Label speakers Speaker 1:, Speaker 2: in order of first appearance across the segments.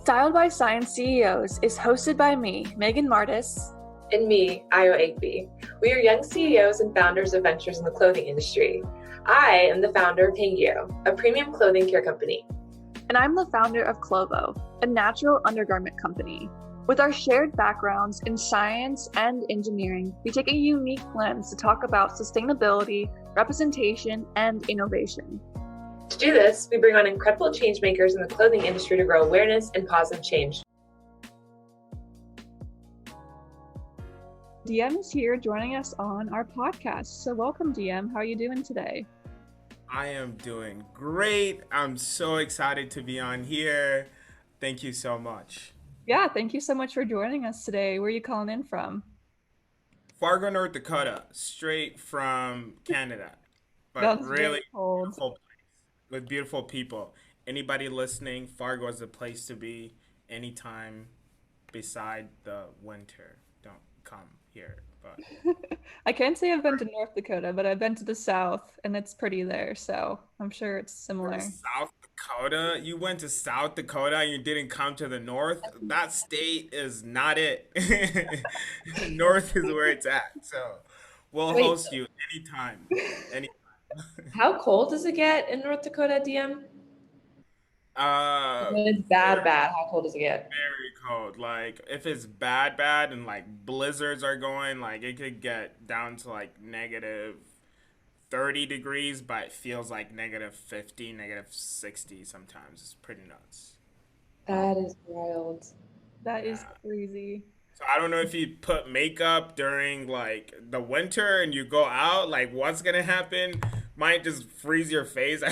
Speaker 1: Styled by Science CEOs is hosted by me, Megan Martis.
Speaker 2: And me, Ayo Egby. We are young CEOs and founders of ventures in the clothing industry. I am the founder of Hangyo, a premium clothing care company.
Speaker 1: And I'm the founder of Clovo, a natural undergarment company. With our shared backgrounds in science and engineering, we take a unique lens to talk about sustainability, representation, and innovation.
Speaker 2: To do this, we bring on incredible change makers in the clothing industry to grow awareness and positive change.
Speaker 1: DM is here joining us on our podcast. So welcome, DM. How are you doing today?
Speaker 3: I am doing great. I'm so excited to be on here. Thank you so much.
Speaker 1: Yeah, thank you so much for joining us today. Where are you calling in from?
Speaker 3: Fargo, North Dakota, straight from Canada. But
Speaker 1: That's
Speaker 3: really
Speaker 1: cold.
Speaker 3: beautiful place with beautiful people. Anybody listening, Fargo is the place to be anytime beside the winter. Don't come here. But
Speaker 1: I can't say I've been to North Dakota, but I've been to the South, and it's pretty there, so I'm sure it's similar.
Speaker 3: South Dakota? You went to South Dakota and you didn't come to the North? That state is not it. North is where it's at. So we'll
Speaker 2: Wait,
Speaker 3: host you anytime. Anytime.
Speaker 2: how cold does it get in North Dakota, DM?
Speaker 3: Uh,
Speaker 2: When it's
Speaker 3: very,
Speaker 2: bad, how cold does it get?
Speaker 3: very cold. Like if it's bad, and like blizzards are going, like it could get down to like negative 30 degrees, but it feels like negative 50, negative 60 sometimes. It's pretty nuts.
Speaker 2: That is wild.
Speaker 1: That is
Speaker 3: Yeah.
Speaker 1: crazy.
Speaker 3: So I don't know if you put makeup during like the winter and you go out, like what's gonna happen? Might just freeze your face.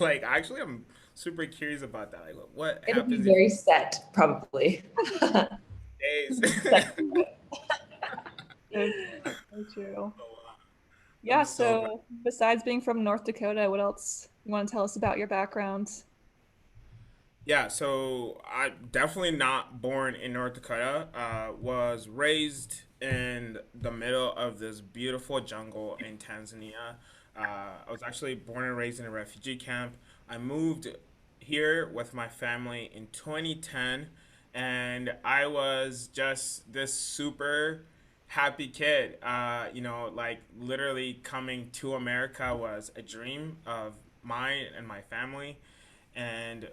Speaker 3: Like actually, I'm super curious about that. Like what
Speaker 2: It'll be
Speaker 3: happens if
Speaker 2: very set, probably.
Speaker 3: days?
Speaker 1: That's so true.
Speaker 3: Oh, wow.
Speaker 1: Yeah,
Speaker 3: I'm so glad.
Speaker 1: so besides being from North Dakota, what else you want to tell us about your background?
Speaker 3: Yeah, so I definitely not born in North Dakota. Was raised in the middle of this beautiful jungle in Tanzania. I was actually born and raised in a refugee camp. I moved here with my family in 2010, and I was just this super happy kid. Like literally coming to America was a dream of mine and my family, and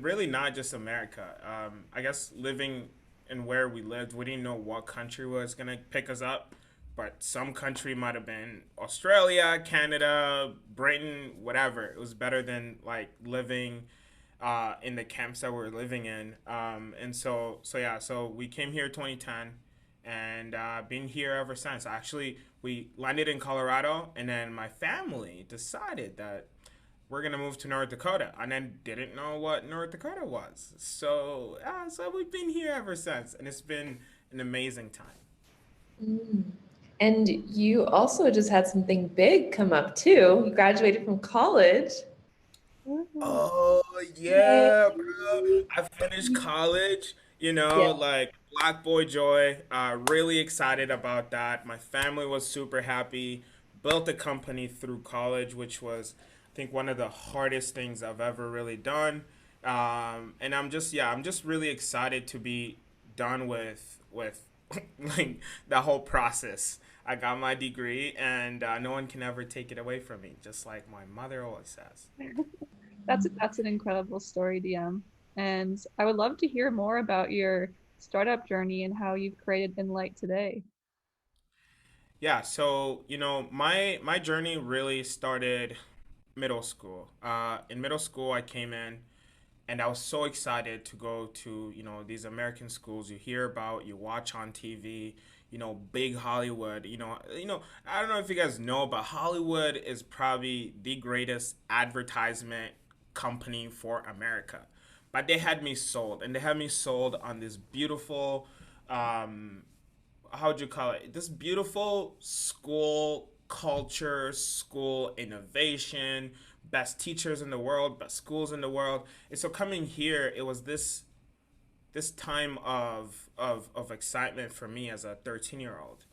Speaker 3: really not just America. I guess living in where we lived, we didn't know what country was gonna pick us up, but some country might have been Australia, Canada, Britain, whatever. It was better than like living in the camps that we're living in. So we came here 2010 and been here ever since. Actually, we landed in Colorado, and then my family decided that we're gonna move to North Dakota, and then didn't know what North Dakota was. So we've been here ever since, and it's been an amazing time.
Speaker 2: Mm. And you also just had something big come up too. You graduated from college.
Speaker 1: Mhm.
Speaker 3: Oh
Speaker 2: Yay.
Speaker 3: yeah, bro! I finished college.
Speaker 2: Yeah.
Speaker 3: Like Black Boy Joy. Really excited about that. My family was super happy. Built a company through college, which was, I think, one of the hardest things I've ever really done. And I'm just really excited to be done with like the whole process. I got my degree, and no one can ever take it away from me, just like my mother always says.
Speaker 1: That's an incredible story, DM. And I would love to hear more about your startup journey and how you've created Enlight today.
Speaker 3: Yeah, so my journey really started middle school. In middle school, I came in and I was so excited to go to these American schools you hear about, you watch on TV, big Hollywood. I don't know if you guys know, but Hollywood is probably the greatest advertisement company for America. But they had me sold, and they had me sold on this beautiful, um, how would you call it? This beautiful school culture, school innovation, best teachers in the world, best schools in the world. And so coming here, it was this time of excitement for me as a 13-year old.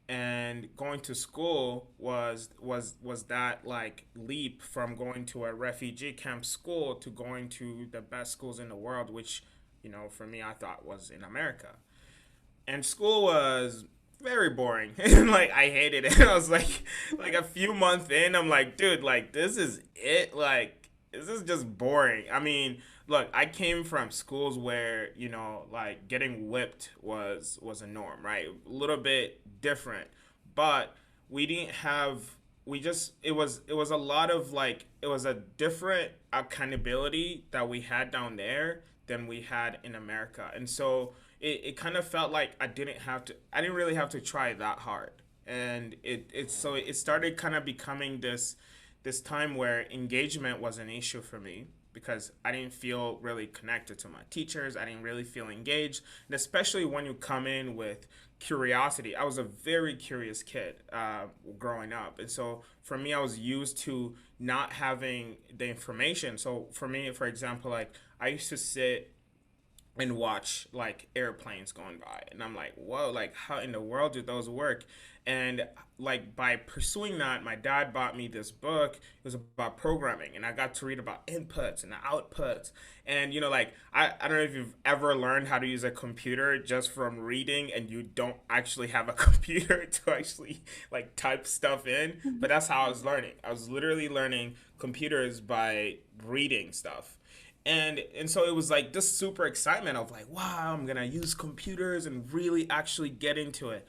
Speaker 3: And going to school was that like leap from going to a refugee camp school to going to the best schools in the world, which for me, I thought was in America. And school was very boring. And like I hated it. I was like a few months in, I'm like, dude, like this is it. Like this is just boring. I mean, look, I came from schools where, like getting whipped was a norm, right? A little bit different. But we didn't have we just it was a lot of like it was a different accountability that we had down there than we had in America. And so it kind of felt like I didn't really have to try that hard. And it started kind of becoming this time where engagement was an issue for me because I didn't feel really connected to my teachers. I didn't really feel engaged. And especially when you come in with curiosity. I was a very curious kid growing up. And so for me, I was used to not having the information. So for me, for example, like I used to sit and watch like airplanes going by, and I'm like, whoa, like how in the world do those work? And like by pursuing that, my dad bought me this book. It was about programming, and I got to read about inputs and outputs. And like I don't know if you've ever learned how to use a computer just from reading, and you don't actually have a computer to actually like type stuff in, but that's how I was learning. I was literally learning computers by reading stuff. And so it was like this super excitement of like, wow, I'm gonna use computers and really actually get into it.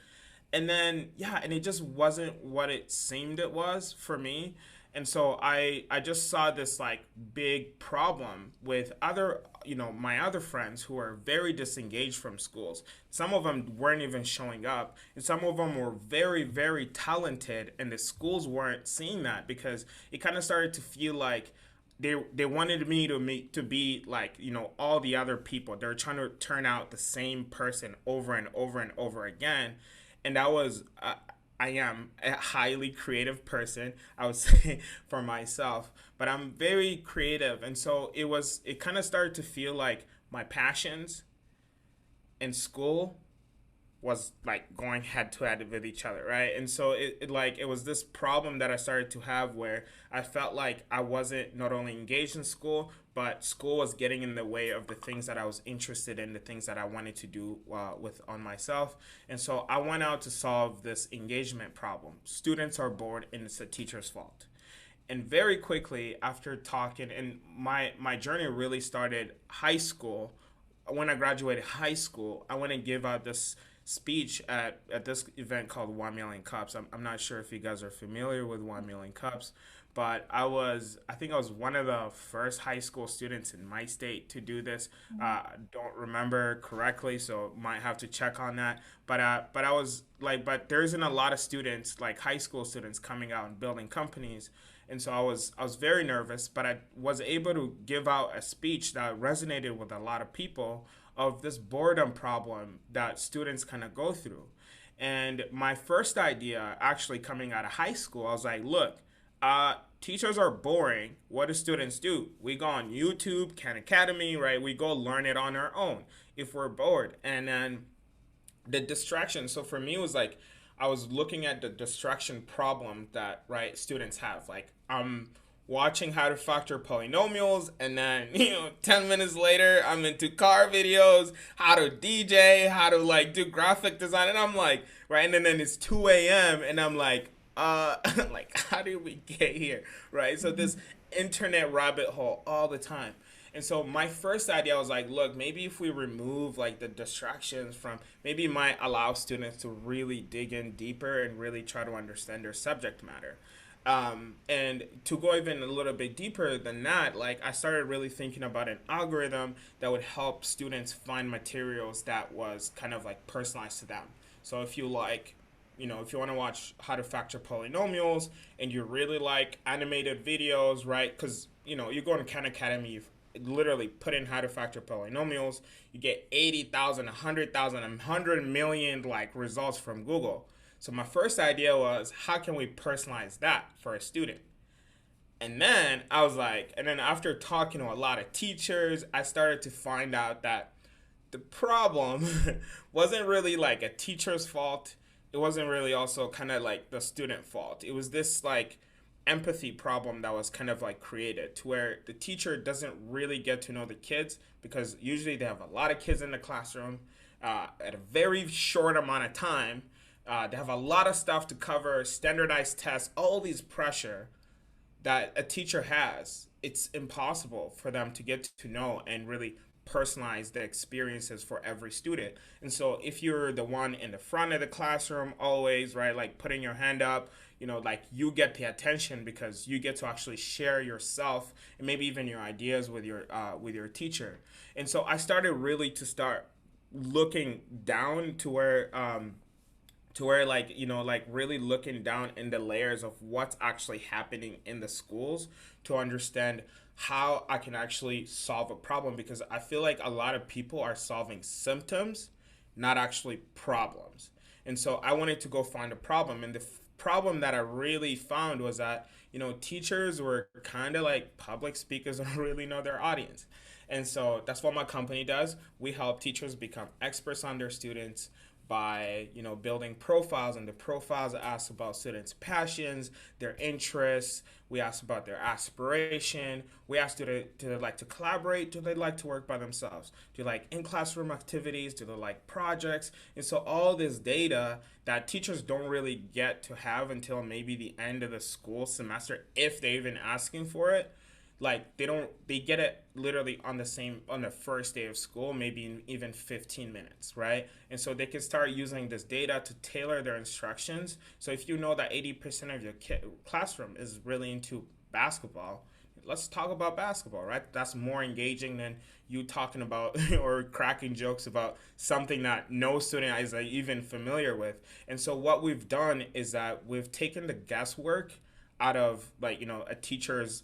Speaker 3: And then and it just wasn't what it seemed it was for me. And so I just saw this like big problem with my other friends who are very disengaged from schools. Some of them weren't even showing up, and some of them were very, very talented, and the schools weren't seeing that because it kind of started to feel like they wanted me to be like all the other people. They were trying to turn out the same person over and over and over again. And that was I am a highly creative person, I would say, for myself, but I'm very creative. And so it kind of started to feel like my passions in school was like going head to head with each other, right? And so it was this problem that I started to have where I felt like I wasn't not only engaged in school, but school was getting in the way of the things that I was interested in, the things that I wanted to do on myself. And so I went out to solve this engagement problem. Students are bored, and it's the teacher's fault. And very quickly after talking, and my journey really started high school. When I graduated high school, I went and give out this speech at this event called 1 Million Cups. I'm not sure if you guys are familiar with 1 Million Cups, but I think I was one of the first high school students in my state to do this. Don't remember correctly, so might have to check on that. But I was like, but there isn't a lot of students, like high school students, coming out and building companies. And so I was very nervous, but I was able to give out a speech that resonated with a lot of people of this boredom problem that students kind of go through. And my first idea actually coming out of high school, I was like, look, teachers are boring. What do students do? We go on YouTube, Khan Academy, right? We go learn it on our own if we're bored. And then the distraction. So for me, it was like, I was looking at the distraction problem that, right, students have. Like, I'm watching how to factor polynomials, and then 10 minutes later I'm into car videos, how to DJ, how to like do graphic design, and I'm like, right, and then it's 2 a.m. and I'm like like how did we get here, right? So this internet rabbit hole all the time. And so my first idea was like, look, maybe if we remove like the distractions from, maybe it might allow students to really dig in deeper and really try to understand their subject matter. And to go even a little bit deeper than that, like I started really thinking about an algorithm that would help students find materials that was kind of like personalized to them. So if you like, if you want to watch how to factor polynomials and you really like animated videos, right? Because, you go to Khan Academy, you literally put in how to factor polynomials, you get 80,000, 100,000, 100 million like results from Google. So my first idea was, how can we personalize that for a student? And then I was like, and then after talking to a lot of teachers, I started to find out that the problem wasn't really like a teacher's fault. It wasn't really also kind of like the student fault. It was this like empathy problem that was kind of like created to where the teacher doesn't really get to know the kids because usually they have a lot of kids in the classroom at a very short amount of time. They have a lot of stuff to cover, standardized tests, all these pressure that a teacher has. It's impossible for them to get to know and really personalize the experiences for every student. And so if you're the one in the front of the classroom always, right, like putting your hand up, like you get the attention because you get to actually share yourself and maybe even your ideas with your teacher. And so I started really to start looking down to where like like really looking down in the layers of what's actually happening in the schools to understand how I can actually solve a problem, because I feel like a lot of people are solving symptoms, not actually problems. And so I wanted to go find a problem, and the problem that I really found was that teachers were kind of like public speakers don't really know their audience. And so that's what my company does. We help teachers become experts on their students by building profiles, and the profiles ask about students' passions, their interests. We ask about their aspiration. We ask, do they like to collaborate? Do they like to work by themselves? Do they like in-classroom activities? Do they like projects? And so all this data that teachers don't really get to have until maybe the end of the school semester, if they're even asking for it, like they get it literally on the first day of school, maybe in even 15 minutes, right? And so they can start using this data to tailor their instructions. So if you know that 80% of your classroom is really into basketball, let's talk about basketball, right? That's more engaging than you talking about or cracking jokes about something that no student is even familiar with. And so what we've done is that we've taken the guesswork out of a teacher's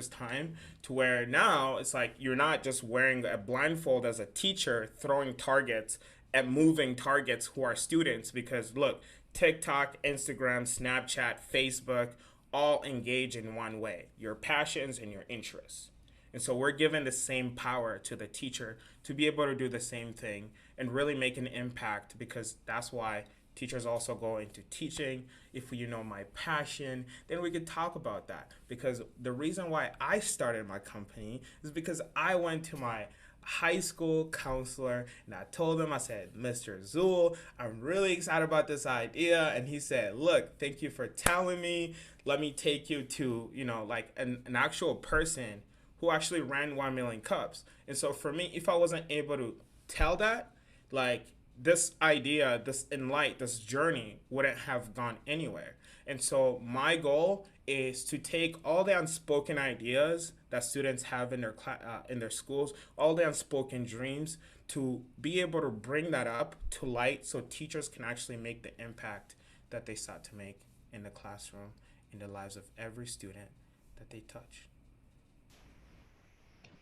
Speaker 3: time, to where now it's like you're not just wearing a blindfold as a teacher throwing targets at moving targets who are students, because look, TikTok, Instagram, Snapchat, Facebook all engage in one way: your passions and your interests. And so we're given the same power to the teacher to be able to do the same thing and really make an impact, because that's why teachers also go into teaching. If you know my passion, then we could talk about that. Because the reason why I started my company is because I went to my high school counselor and I told him, I said, Mr. Zool, I'm really excited about this idea. And he said, look, thank you for telling me. Let me take you to, like an actual person who actually ran 1 million cups. And so for me, if I wasn't able to tell that, like, this idea, this Enlight, this journey wouldn't have gone anywhere. And so my goal is to take all the unspoken ideas that students have in their schools, all the unspoken dreams, to be able to bring that up to light so teachers can actually make the impact that they sought to make in the classroom, in the lives of every student that they touch.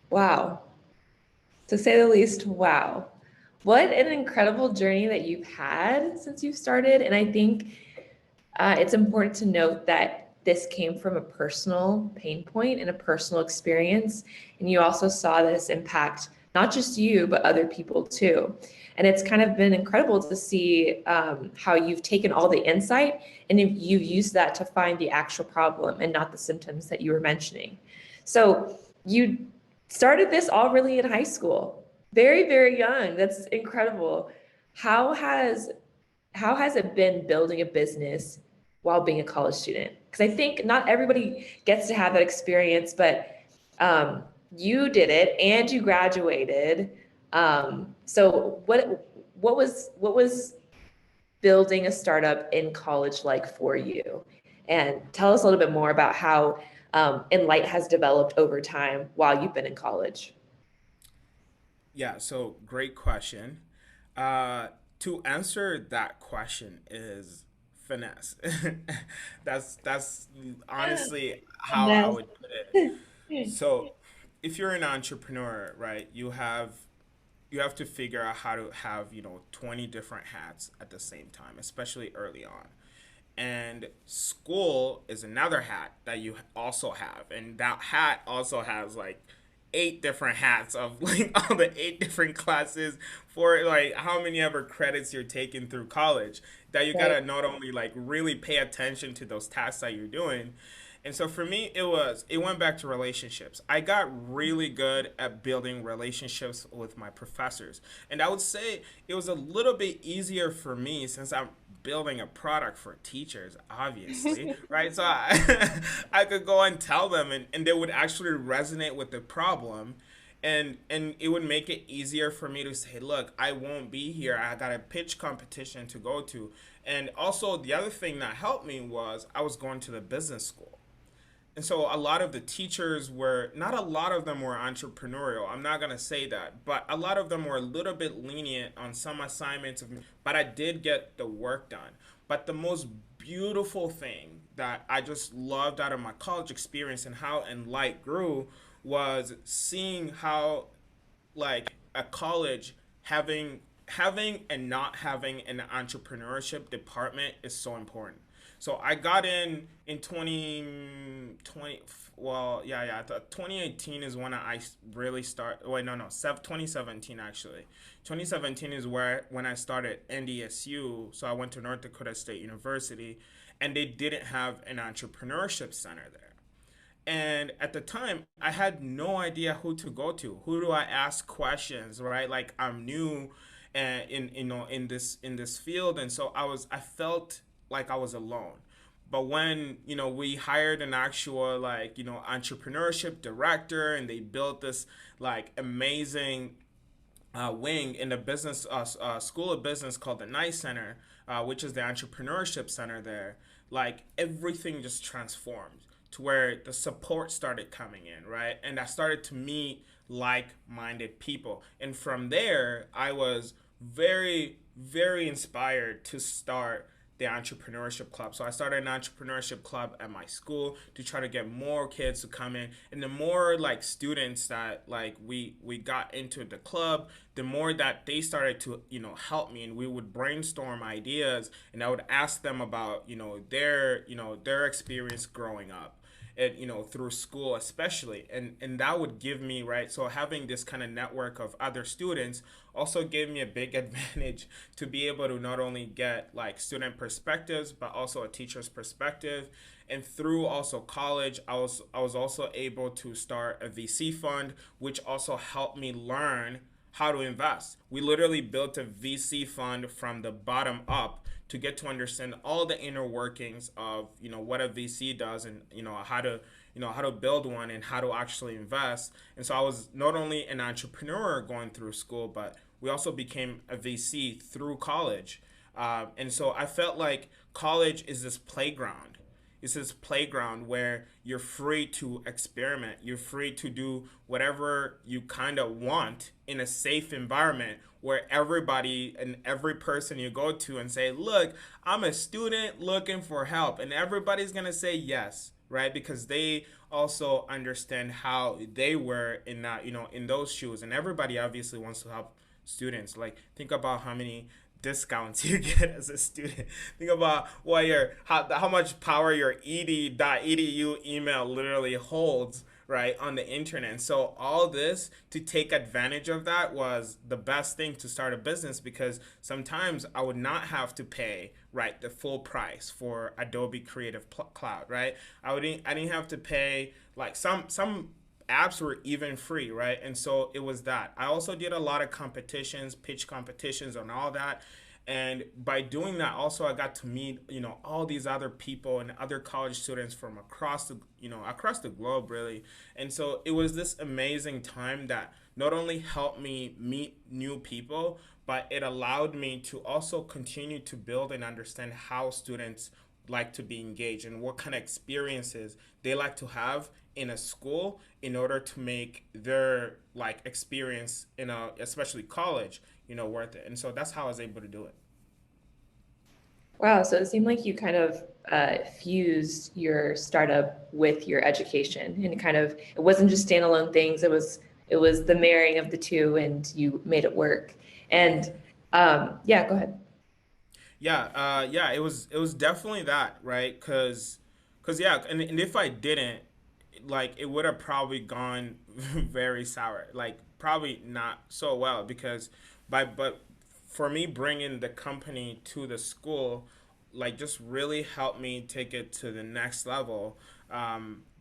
Speaker 2: Wow. To say the least, wow. What an incredible journey that you've had since you started. And I think it's important to note that this came from a personal pain point and a personal experience. And you also saw this impact not just you, but other people too. And it's kind of been incredible to see how you've taken all the insight and you've used that to find the actual problem and not the symptoms that you were mentioning. So you started this all really in high school. Very, very young. That's incredible. How has it been building a business while being a college student? Because I think not everybody gets to have that experience, but you did it and you graduated. So what was building a startup in college like for you? And tell us a little bit more about how Enlight has developed over time while you've been in college.
Speaker 3: Yeah, so great question. To answer that question is finesse. That's honestly how I would put it. So, if you're an entrepreneur, right, you have to figure out how to have 20 different hats at the same time, especially early on. And school is another hat that you also have, and that hat also has like 8 different hats of like all the 8 different classes for like how many ever credits you're taking through college, that you gotta not only like really pay attention to those tasks that you're doing. And so for me, it went back to relationships. I got really good at building relationships with my professors. And I would say it was a little bit easier for me since I'm building a product for teachers, obviously, right? So I could go and tell them, and they would actually resonate with the problem. And it would make it easier for me to say, look, I won't be here. I got a pitch competition to go to. And also the other thing that helped me was I was going to the business school. And so a lot of the teachers were, not a lot of them were entrepreneurial. I'm not going to say that, but a lot of them were a little bit lenient on some assignments of me, but I did get the work done. But the most beautiful thing that I just loved out of my college experience and how Enlight grew was seeing how, like, a college having and not having an entrepreneurship department is so important. So I got in 2020. Well, yeah. 2018 is when I really start. Wait, no, 2017 actually. 2017 is where when I started NDSU. So I went to North Dakota State University, and they didn't have an entrepreneurship center there. And at the time, I had no idea who to go to. Who do I ask questions, right? Like I'm new, in in this field, and so I felt like I was alone. But when we hired an actual like entrepreneurship director, and they built this like amazing wing in the business school of business called the Nice Center, which is the entrepreneurship center there. Like everything just transformed to where the support started coming in, right? And I started to meet like-minded people, and from there, I was very, very inspired to start the entrepreneurship club. So I started an entrepreneurship club at my school to try to get more kids to come in. And the more like students that like we got into the club, the more that they started to, help me, and we would brainstorm ideas, and I would ask them about, their experience growing up. And through school especially, and that would give me, right, so having this kind of network of other students also gave me a big advantage to be able to not only get like student perspectives but also a teacher's perspective. And through also college, I was also able to start a VC fund, which also helped me learn how to invest. We literally built a VC fund from the bottom up to get to understand all the inner workings of what a VC does, and how to build one and how to actually invest. And so I was not only an entrepreneur going through school, but we also became a VC through college. And so I felt like college is this playground. It's this playground where you're free to experiment. You're free to do whatever you kind of want in a safe environment where everybody and every person you go to and say, look, I'm a student looking for help. And everybody's going to say yes, right? Because they also understand how they were in that, in those shoes. And everybody obviously wants to help students. Like, think about how many discounts you get as a student. Think about what how much power your ed.edu email literally holds, right, on the internet. And so all this, to take advantage of that, was the best thing to start a business, because sometimes I would not have to pay, right, the full price for Adobe Creative Cloud, right? I didn't have to pay, like, some apps were even free, right? And so it was that. I also did a lot of competitions, pitch competitions, and all that. And by doing that, also I got to meet, all these other people and other college students from across the globe, really. And so it was this amazing time that not only helped me meet new people, but it allowed me to also continue to build and understand how students like to be engaged and what kind of experiences they like to have in a school in order to make their like experience in especially college, worth it. And so that's how I was able to do it.
Speaker 2: Wow, so it seemed like you kind of fused your startup with your education, and kind of, it wasn't just standalone things. It was the marrying of the two, and you made it work. And yeah, go ahead.
Speaker 3: Yeah, it was definitely that, right? Cause yeah, and if I didn't, like, it would have probably gone very sour, like probably not so well, because but for me, bringing the company to the school, like, just really helped me take it to the next level.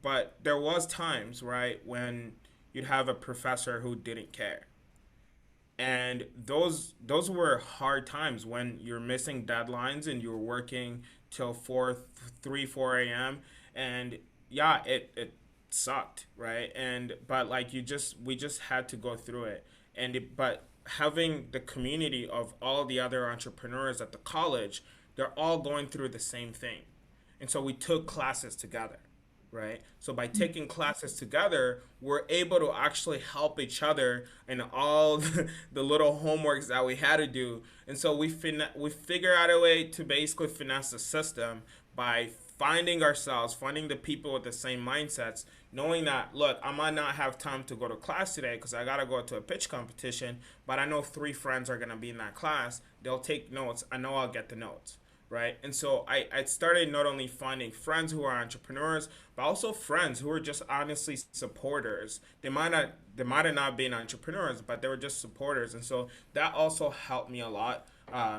Speaker 3: But there was times, right, when you'd have a professor who didn't care, and those were hard times when you're missing deadlines and you're working till 4 3 4 a.m. And yeah, it sucked, right? And but like you just we just had to go through it. But having the community of all the other entrepreneurs at the college, they're all going through the same thing, and so we took classes together, right? So by taking classes together, we're able to actually help each other in all the little homeworks that we had to do. And so we figure out a way to basically finesse the system by finding the people with the same mindsets, knowing that, look, I might not have time to go to class today because I got to go to a pitch competition, but I know three friends are going to be in that class. They'll take notes. I know I'll get the notes, right? And so I started not only finding friends who are entrepreneurs, but also friends who are just honestly supporters. They might have not been entrepreneurs, but they were just supporters. And so that also helped me a lot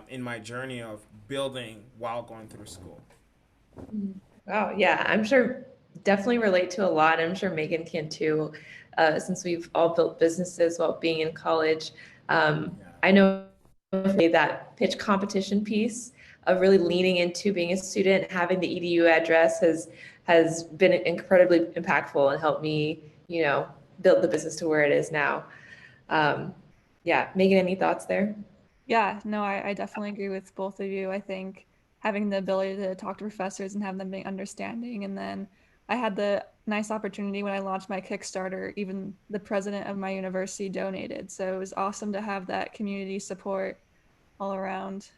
Speaker 3: in my journey of building while going through school.
Speaker 2: Wow, yeah, I'm sure definitely relate to a lot. I'm sure Megan can too, since we've all built businesses while being in college.
Speaker 3: Yeah.
Speaker 2: I know that pitch competition piece of really leaning into being a student, having the EDU address has been incredibly impactful and helped me, build the business to where it is now. Um, yeah, Megan, any thoughts there?
Speaker 1: Yeah, no, I definitely agree with both of you. I think having the ability to talk to professors and have them be understanding. And then I had the nice opportunity when I launched my Kickstarter, even the president of my university donated. So it was awesome to have that community support all around.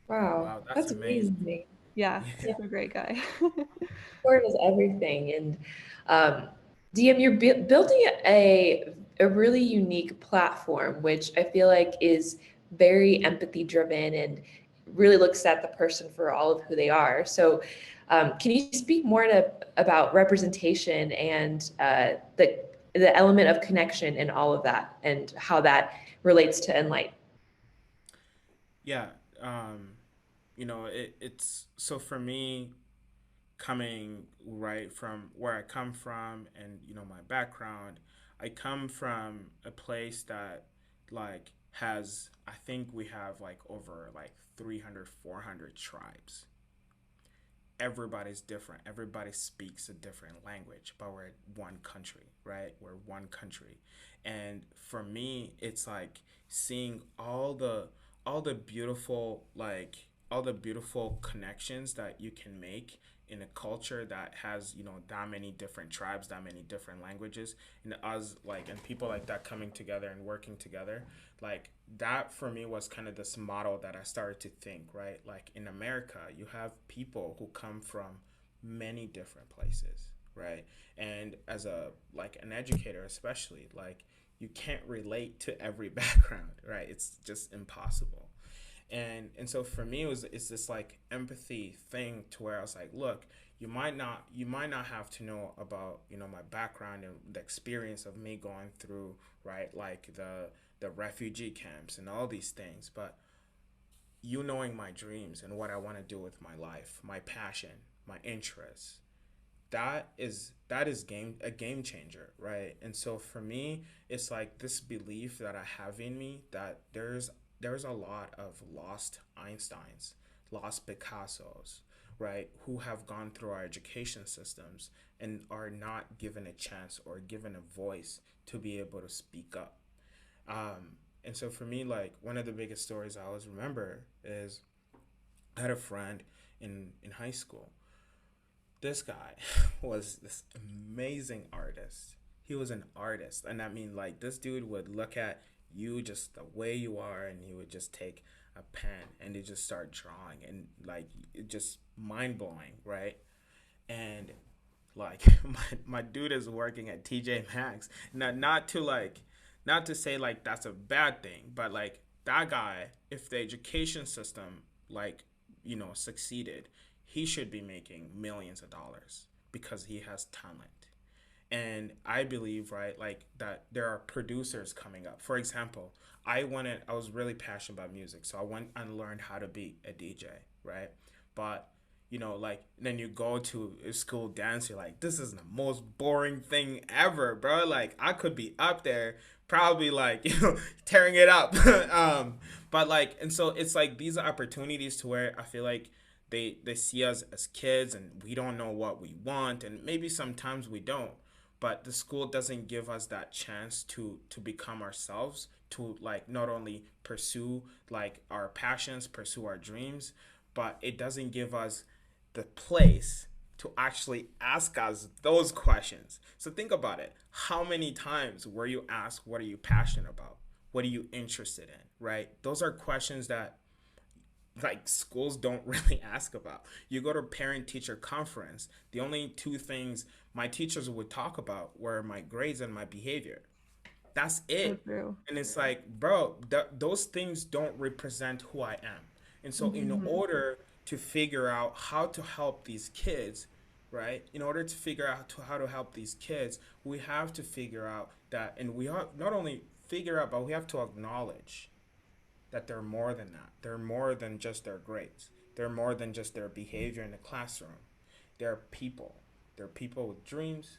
Speaker 2: Wow,
Speaker 3: Wow, that's
Speaker 2: that's
Speaker 3: amazing.
Speaker 2: amazing.
Speaker 1: Yeah,
Speaker 3: Yeah.
Speaker 1: super great guy.
Speaker 2: Support is everything. And DM, you're building a really unique platform, which I feel like is very empathy driven and really looks at the person for all of who they are. So, can you speak more about representation and the element of connection and all of that, and how that relates to Enlight?
Speaker 3: Yeah. Um, it's so for me, coming right from where I come from and my background, I come from a place that like has I think we have like over like 300 400 tribes. Everybody's different. Everybody speaks a different language, but we're one country, right? We're one country. And for me, it's like seeing all the beautiful all the beautiful connections that you can make in a culture that has, that many different tribes, that many different languages, and us and people like that coming together and working together. Like that for me was kind of this model that I started to think, right? Like in America, you have people who come from many different places, right? And as an educator especially, like you can't relate to every background, right? It's just impossible. And so for me it's this like empathy thing to where I was like, look, you might not have to know about my background and the experience of me going through, right, like the refugee camps and all these things, but you knowing my dreams and what I want to do with my life, my passion, my interests, that is a game changer, right? And so for me, it's like this belief that I have in me that there's a lot of lost Einsteins, lost Picassos, right, who have gone through our education systems and are not given a chance or given a voice to be able to speak up. And so for me, like one of the biggest stories I always remember is I had a friend in high school. This guy was this amazing artist. He was an artist, and I mean, like this dude would look at you just the way you are, and he would just take a pen and he just start drawing, and like it just mind blowing, right? And like my dude is working at TJ Maxx. Not to say like that's a bad thing, but like that guy, if the education system like succeeded, he should be making millions of dollars because he has talent. And I believe, right, like that there are producers coming up. For example, I was really passionate about music, so I went and learned how to be a DJ, right? But like then you go to a school dance, you're like, this is the most boring thing ever, bro. Like I could be up there probably like tearing it up. But like, and so it's like these are opportunities to where I feel like they see us as kids and we don't know what we want, and maybe sometimes we don't, but the school doesn't give us that chance to become ourselves, to like not only pursue like our passions, pursue our dreams, but it doesn't give us the place to actually ask us those questions. So think about it. How many times were you asked, what are you passionate about? What are you interested in? Right? Those are questions that like schools don't really ask about. You go to parent teacher conference, the only two things my teachers would talk about were my grades and my behavior. That's
Speaker 1: So
Speaker 3: it.
Speaker 1: true.
Speaker 3: And it's like, bro, those things don't represent who I am. And so, in
Speaker 1: Hmm.
Speaker 3: order to figure out how to help these kids, right? In order to figure out how to help these kids, we have to figure out that, and we have not only figure out, but we have to acknowledge that they're more than that. They're more than just their grades. They're more than just their behavior in the classroom. They're people. They're people with dreams.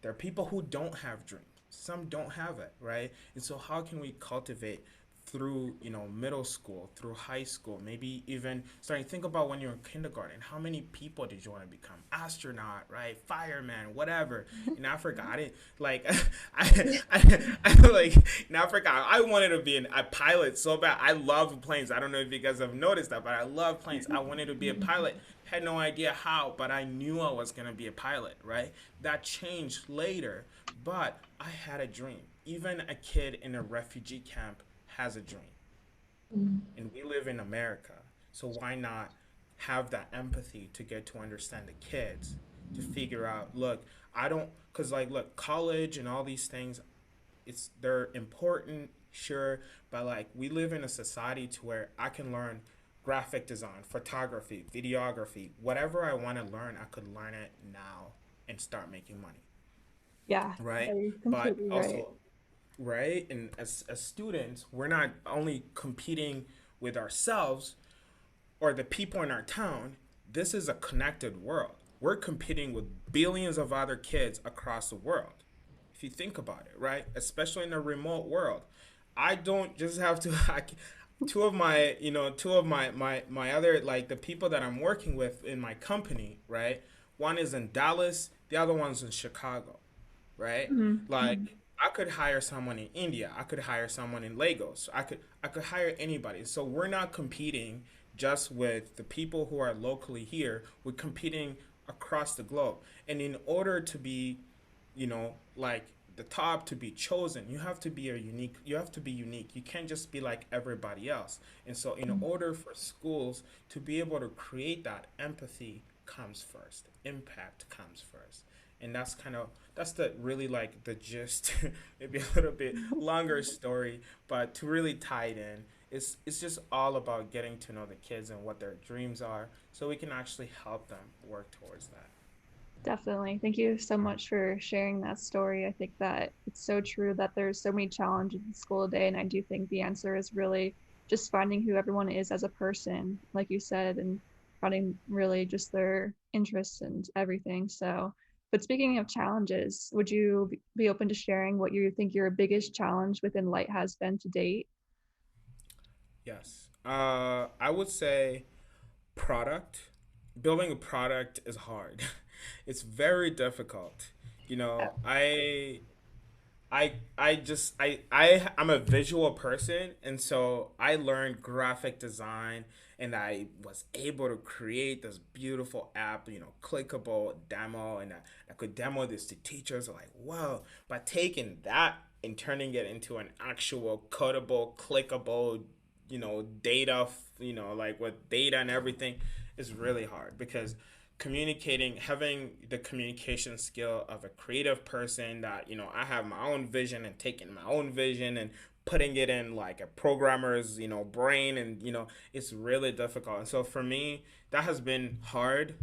Speaker 3: They're people who don't have dreams. Some don't have it, right? And so how can we cultivate through, middle school, through high school, maybe even starting think about when you're in kindergarten, how many people did you want to become? Astronaut, right? Fireman, whatever. In Africa, I didn't like I like in Africa, I wanted to be a pilot so bad. I love planes. I don't know if you guys have noticed that, but I love planes. I wanted to be a pilot. Had no idea how, but I knew I was gonna be a pilot, right? That changed later, but I had a dream. Even a kid in a refugee camp has a dream, and we live in America, so why not have that empathy to get to understand the kids, to figure out, look, I don't, because like, look, college and all these things, they're important, sure, but like we live in a society to where I can learn graphic design, photography, videography, whatever I want to learn, I could learn it now and start making money,
Speaker 1: Yeah,
Speaker 3: right?
Speaker 1: you're
Speaker 3: But
Speaker 1: completely right.
Speaker 3: also, right, and as students, we're not only competing with ourselves or the people in our town. This is a connected world. We're competing with billions of other kids across the world, if you think about it, right? Especially in a remote world. I don't just have to two of my, my other, like the people that I'm working with in my company, right? One is in Dallas, the other one's in Chicago, right?
Speaker 1: Hmm.
Speaker 3: Like I could hire someone in India, I could hire someone in Lagos, I could hire anybody. So we're not competing just with the people who are locally here. We're competing across the globe. And in order to be, like the top, to be chosen, you have to be unique. You can't just be like everybody else. And so in order for schools to be able to create that, empathy comes first, impact comes first. And that's the really like the gist, maybe a little bit longer story, but to really tie it in, it's just all about getting to know the kids and what their dreams are, so we can actually help them work towards that.
Speaker 1: Definitely. Thank you so much for sharing that story. I think that it's so true that there's so many challenges in school today, and I do think the answer is really just finding who everyone is as a person, like you said, and finding really just their interests and everything. So, but speaking of challenges, would you be open to sharing what you think your biggest challenge within Light has been to date?
Speaker 3: Yes. I would say product. Building a product is hard. It's very difficult. You
Speaker 1: Yeah.
Speaker 3: know, I'm a visual person, and so I learned graphic design, and I was able to create this beautiful app, clickable demo, and I could demo this to teachers. They're like, whoa! But taking that and turning it into an actual codable, clickable, data, like with data and everything, is really hard, because having the communication skill of a creative person, that I have my own vision, and taking my own vision and putting it in like a programmer's brain, and it's really difficult. And so for me, that has been hard.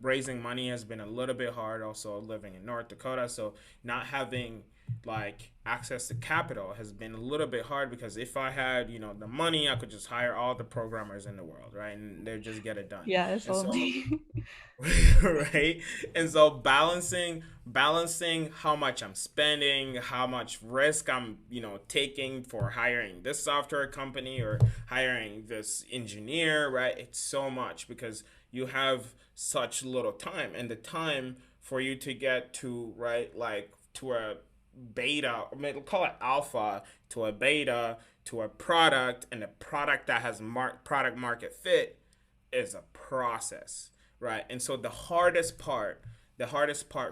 Speaker 3: Raising money has been a little bit hard, also living in North Dakota, so not having like access to capital has been a little bit hard, because if I had, the money, I could just hire all the programmers in the world, right? And they just get it done.
Speaker 1: Yes,
Speaker 3: And so
Speaker 1: only.
Speaker 3: right? And so balancing how much I'm spending, how much risk I'm, taking for hiring this software company or hiring this engineer, right? It's so much because you have such little time, and the time for you to get to, right, like to a beta, I mean, call it alpha, to a beta, to a product, and a product that has product market fit is a process, right? And so the hardest part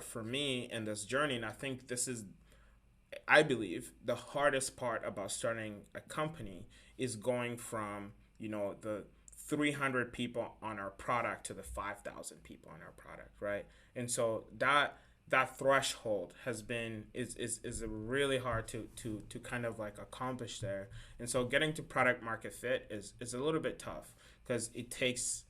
Speaker 3: for me in this journey, and I think this is, I believe, the hardest part about starting a company is going from, the 300 people on our product to the 5,000 people on our product, right? And so that threshold is really hard to kind of like accomplish there. And so getting to product market fit is a little bit tough, because it takes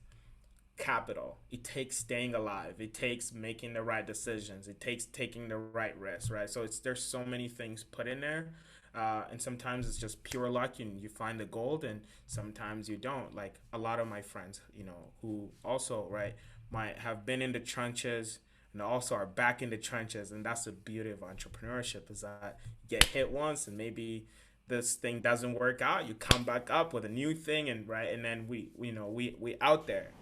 Speaker 3: capital, it takes staying alive, it takes making the right decisions, it takes taking the right risks, right? So there's so many things put in there, and sometimes it's just pure luck and you find the gold, and sometimes you don't. Like a lot of my friends, who also, right, might have been in the trenches and also are back in the trenches, and that's the beauty of entrepreneurship, is that you get hit once and maybe this thing doesn't work out, you come back up with a new thing, and right, and then we out there.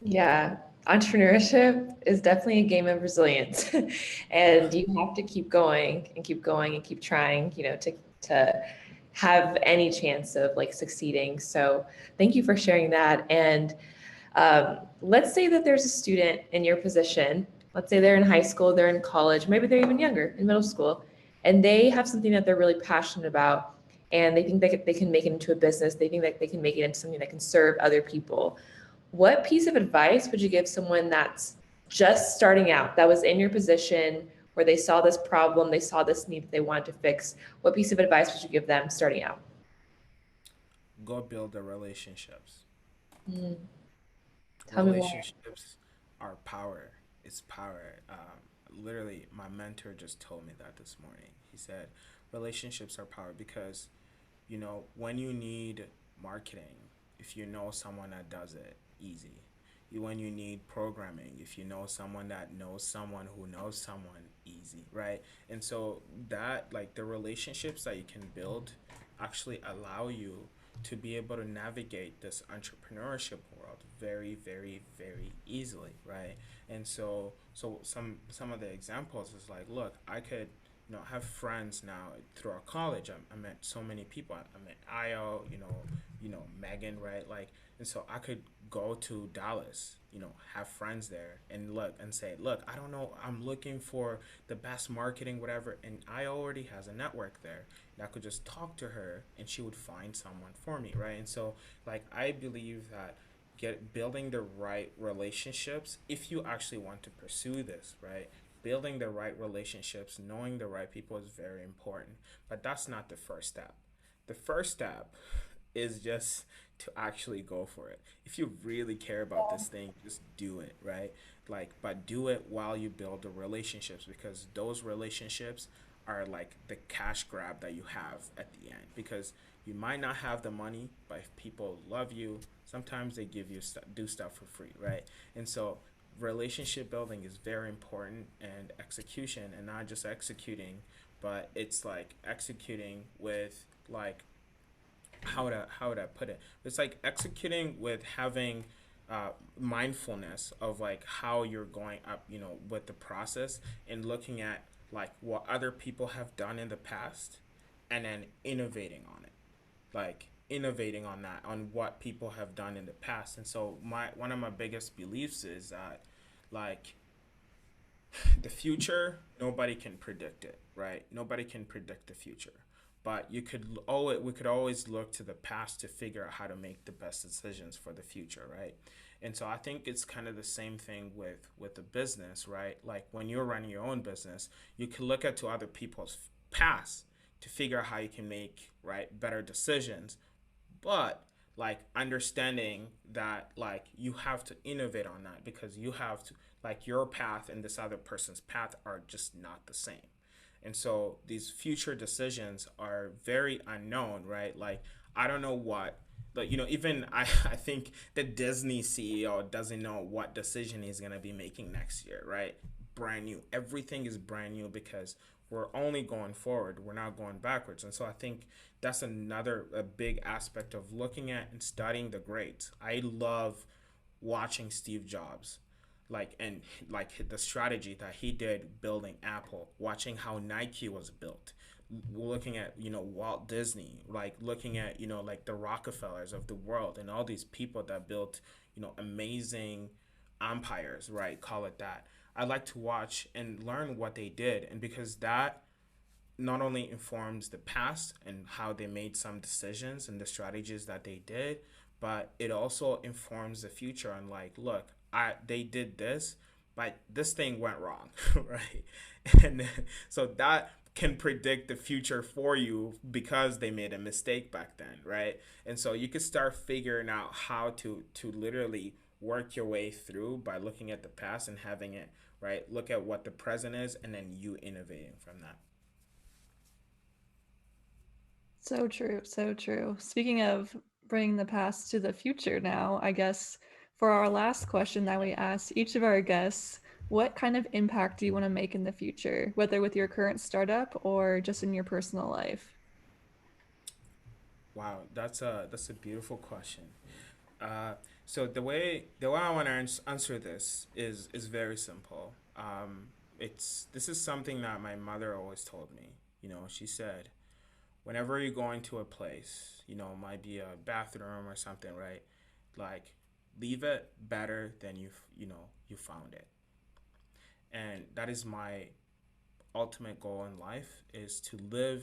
Speaker 2: Yeah, entrepreneurship is definitely a game of resilience.
Speaker 3: Yeah.
Speaker 2: And you have to keep going and keep going and keep trying, to have any chance of like succeeding. So thank you for sharing that. And let's say that there's a student in your position. Let's say they're in high school, they're in college, maybe they're even younger in middle school, and they have something that they're really passionate about, and they think they can make it into a business. They think that they can make it into something that can serve other people. What piece of advice would you give someone that's just starting out, that was in your position where they saw this problem, they saw this need that they wanted to fix? What piece of advice would you give them starting out?
Speaker 3: Go build the relationships.
Speaker 2: Mm, tell me more.
Speaker 3: Relationships are power. It's power. Literally, my mentor just told me that this morning. He said, relationships are power, because, when you need marketing, if you know someone that does it, easy. When you need programming, if you know someone that knows someone who knows someone, easy, right? And so that, like, the relationships that you can build actually allow you to be able to navigate this entrepreneurship world very, very, very easily, right? And so some of the examples is like, look, I could, have friends now through our college. I met so many people. I met Io, Megan, right? Like, and so I could go to Dallas, have friends there, and look and say, look, I don't know, I'm looking for the best marketing, whatever, and I already has a network there. And I could just talk to her, and she would find someone for me, right? And so, like, I believe that get building the right relationships, if you actually want to pursue this, right? Building the right relationships, knowing the right people is very important. But that's not the first step. The first step is just to actually go for it. If you really care about this thing, just do it, right? Like, but do it while you build the relationships, because those relationships are like the cash grab that you have at the end. Because you might not have the money, but if people love you, sometimes they give you do stuff for free, right? And so relationship building is very important, and execution, and not just executing, but it's like executing with, like, how would I put it? It's like executing with having mindfulness of like how you're going up, with the process, and looking at like what other people have done in the past, and then innovating on it, like innovating on that, on what people have done in the past. And so my one of my biggest beliefs is that, like, the future, nobody can predict it, right? Nobody can predict the future, but we could always look to the past to figure out how to make the best decisions for the future, right? And so I think it's kind of the same thing with the business, right? Like when you're running your own business, you can look at to other people's past to figure out how you can make, right, better decisions, but like understanding that, like, you have to innovate on that, because you have to, like, your path and this other person's path are just not the same. And so these future decisions are very unknown, right? Like, I don't know what, but even I think the Disney CEO doesn't know what decision he's going to be making next year, right? Brand new. Everything is brand new because we're only going forward. We're not going backwards. And so I think that's another a big aspect of looking at and studying the greats. I love watching Steve Jobs, like the strategy that he did building Apple, watching how Nike was built, looking at Walt Disney, like looking at like the Rockefellers of the world and all these people that built amazing empires, right? Call it that. I like to watch and learn what they did, and because that not only informs the past and how they made some decisions and the strategies that they did, but it also informs the future on like, look, they did this, but this thing went wrong, right? And so that can predict the future for you because they made a mistake back then, right? And so you could start figuring out how to literally work your way through by looking at the past and having it, right? Look at what the present is and then you innovating from that.
Speaker 1: So true, so true. Speaking of bringing the past to the future now, I guess for our last question that we asked each of our guests, what kind of impact do you want to make in the future, whether with your current startup or just in your personal life?
Speaker 3: Wow, that's a beautiful question. Uh, so the way I want to answer this is very simple. It's This is something that my mother always told me. She said, whenever you go into a place, it might be a bathroom or something, right? Like, leave it better than you found it. And that is my ultimate goal in life, is to live,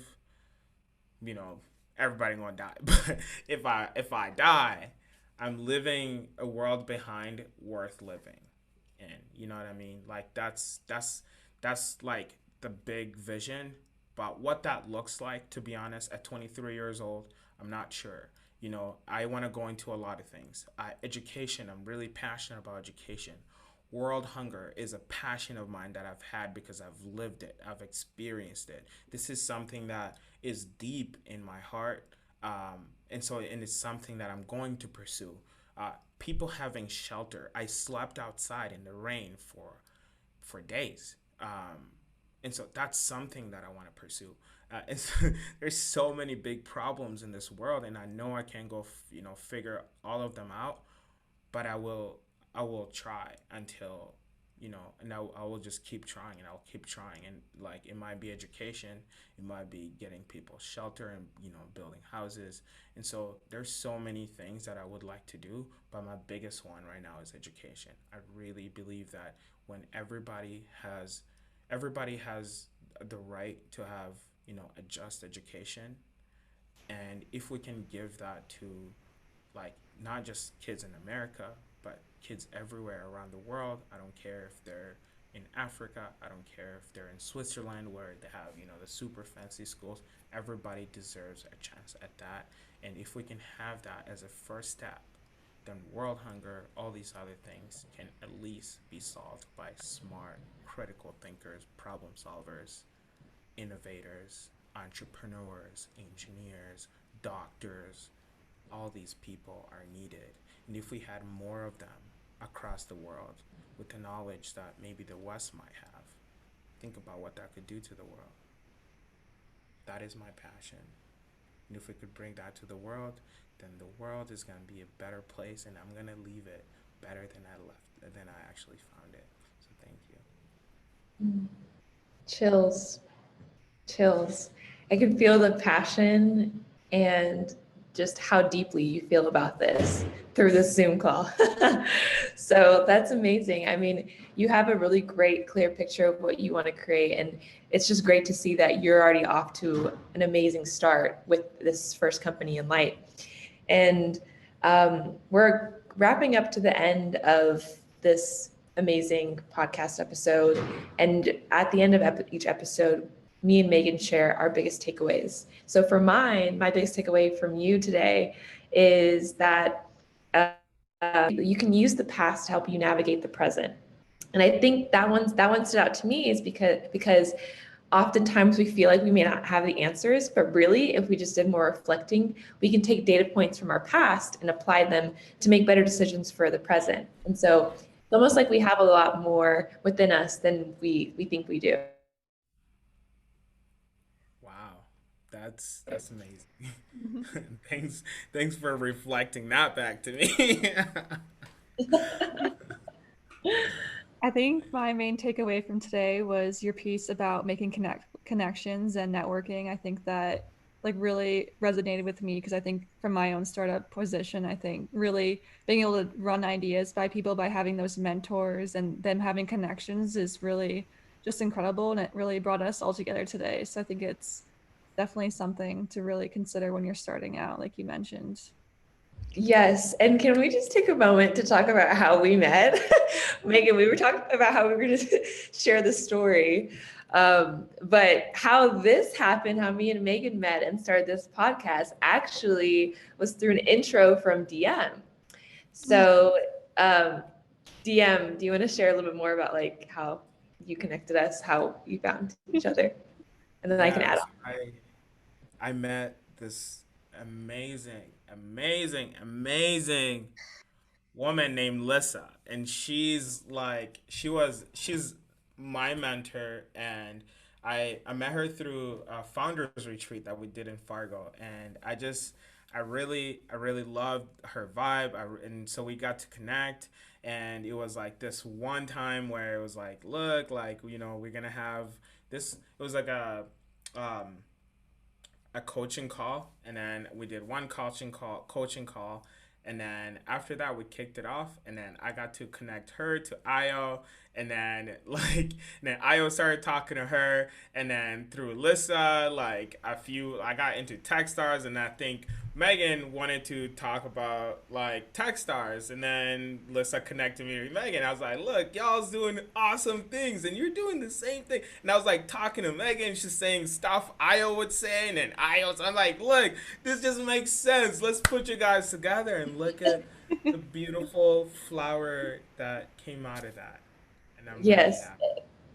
Speaker 3: you know, everybody gonna die. But if I die, I'm living a world behind worth living. And you know what I mean? Like, that's like the big vision. But what that looks like, to be honest, at 23 years old, I'm not sure. I want to go into a lot of things. Education, I'm really passionate about education. World hunger is a passion of mine that I've had because I've lived it, I've experienced it. This is something that is deep in my heart, and it's something that I'm going to pursue. People having shelter. I slept outside in the rain for days. And so that's something that I want to pursue. There's so many big problems in this world, and I know I can't go, figure all of them out, but I will try until, and I will just keep trying, and I'll keep trying. And like, it might be education, it might be getting people shelter, and building houses. And so there's so many things that I would like to do, but my biggest one right now is education. I really believe that when everybody has the right to have, a just education, and if we can give that to, like, not just kids in America, but kids everywhere around the world. I don't care if they're in Africa. I don't care if they're in Switzerland, where they have, the super fancy schools. Everybody deserves a chance at that. And if we can have that as a first step, then world hunger, all these other things can at least be solved by smart, critical thinkers, problem solvers, innovators, entrepreneurs, engineers, doctors. All these people are needed. And if we had more of them across the world with the knowledge that maybe the West might have, think about what that could do to the world. That is my passion. And if we could bring that to the world, then the world is going to be a better place, and I'm going to leave it better than I actually found it. So thank you.
Speaker 2: Chills, chills. I can feel the passion and just how deeply you feel about this through this Zoom call. So that's amazing. I mean, you have a really great, clear picture of what you want to create. And it's just great to see that you're already off to an amazing start with this first company, Enlight. And we're wrapping up to the end of this amazing podcast episode. And at the end of each episode, me and Megan share our biggest takeaways. So for mine, my biggest takeaway from you today is that you can use the past to help you navigate the present. And I think that one stood out to me is because oftentimes we feel like we may not have the answers, but really, if we just did more reflecting, we can take data points from our past and apply them to make better decisions for the present. And so it's almost like we have a lot more within us than we think we do.
Speaker 3: Wow, that's amazing. Thanks for reflecting that back to me.
Speaker 1: I think my main takeaway from today was your piece about making connections and networking. I think that like really resonated with me because I think from my own startup position, I think really being able to run ideas by people by having those mentors and them having connections is really just incredible. And it really brought us all together today. So I think it's definitely something to really consider when you're starting out, like you mentioned.
Speaker 2: Yes. And can we just take a moment to talk about how we met? Megan, we were talking about how we were going to share the story. But how this happened, how me and Megan met and started this podcast actually was through an intro from DM. So, DM, do you want to share a little bit more about like how you connected us, how you found each other? And then I can add
Speaker 3: Yes,
Speaker 2: on.
Speaker 3: I met this amazing woman named Lissa, and she's my mentor, and I met her through a founders retreat that we did in Fargo, and I really loved her vibe, and so we got to connect, and it was like this one time where it was like, look, like we're gonna have this. It was like um a coaching call, and then we did one coaching call, and then after that we kicked it off, and then I got to connect her to Io, and then Io started talking to her, and then through Alyssa, I got into Techstars, and I think Megan wanted to talk about like Techstars, and then Lissa connected me to Megan. I was like, look, y'all's doing awesome things, and you're doing the same thing. And I was like talking to Megan, she's saying stuff Io would say, and then I'm like, look, this just makes sense. Let's put you guys together and look at the beautiful flower that came out of that. And I'm really
Speaker 2: Yes.
Speaker 3: happy.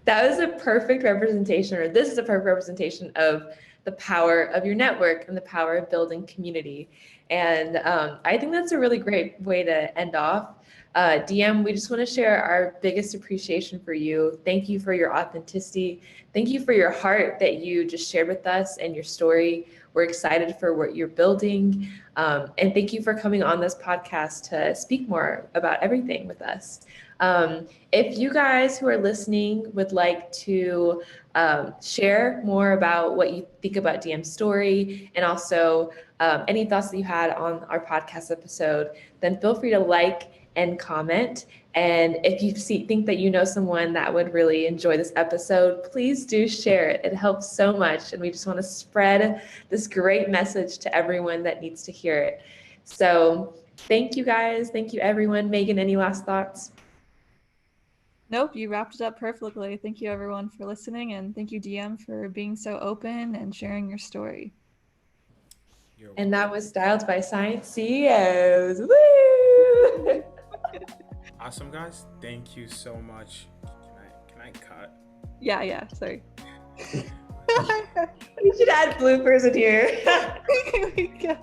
Speaker 2: That was a perfect representation, or this is a perfect representation of the power of your network and the power of building community. And I think that's a really great way to end off. DM, we just want to share our biggest appreciation for you. Thank you for your authenticity. Thank you for your heart that you just shared with us and your story. We're excited for what you're building. And thank you for coming on this podcast to speak more about everything with us. If you guys who are listening would like to share more about what you think about DM's story and also any thoughts that you had on our podcast episode, then feel free to like and comment. And if you think that you know someone that would really enjoy this episode, please do share it. It helps so much. And we just want to spread this great message to everyone that needs to hear it. So thank you guys. Thank you, everyone. Megan, any last thoughts?
Speaker 1: Nope, you wrapped it up perfectly. Thank you everyone for listening, and thank you DM for being so open and sharing your story.
Speaker 2: And that was Styled by Science CEOs. Woo!
Speaker 3: Awesome, guys. Thank you so much. Can I cut?
Speaker 1: Yeah, sorry.
Speaker 2: We should add bloopers in here.
Speaker 1: We go.